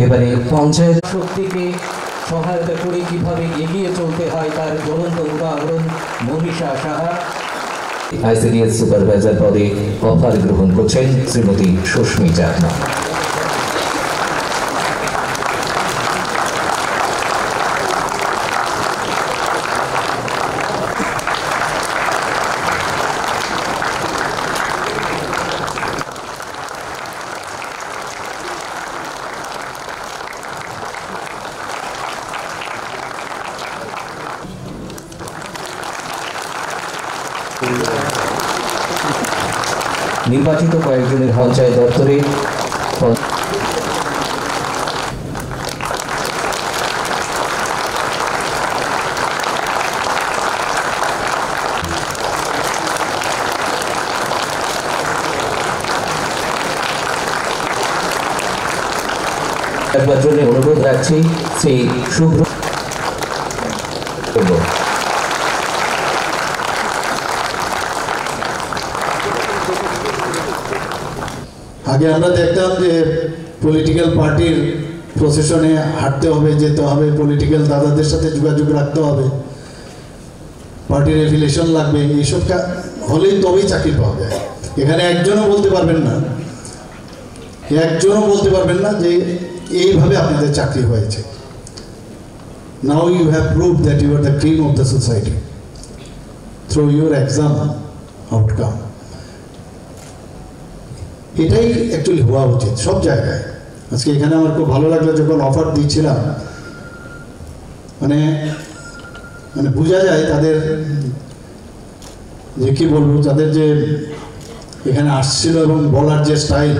এবারে পঞ্চায়েত শক্তিকে সহায়তা করে কিভাবে এগিয়ে চলতে হয় তার জ্বলন্ত উদাহরণ মনীষা সাহা। আইসিডিএস সুপারভাইজার পদে অফার গ্রহণ করছেন শ্রীমতী সুস্মিতা। নির্বাচিত কয়েকজনের পঞ্চায়েত দপ্তরে একবার জন্য অনুরোধ রাখছি শ্রী শুভ্র। আগে আমরা দেখতাম যে পলিটিক্যাল পার্টির প্রসেশনে হাঁটতে হবে, যেতে হবে, পলিটিক্যাল দাদাদের সাথে যোগাযোগ রাখতে হবে, পার্টির এফিলিয়েশন লাগবে, এইসব হলেই তবেই চাকরি পাওয়া যায়। এখানে একজনও বলতে পারবেন না যে এইভাবে আপনাদের চাকরি হয়েছে। Now you have proved that you are the cream of the society through your exam outcome. এটাই অ্যাকচুয়ালি হওয়া উচিত সব জায়গায়। আজকে এখানে আমার খুব ভালো লাগলো যখন অফার দিচ্ছিলাম, মানে বোঝা যায় তাদের যে কি বলবো, তাদের যে এখানে আসছিল এবং বলার যে স্টাইল,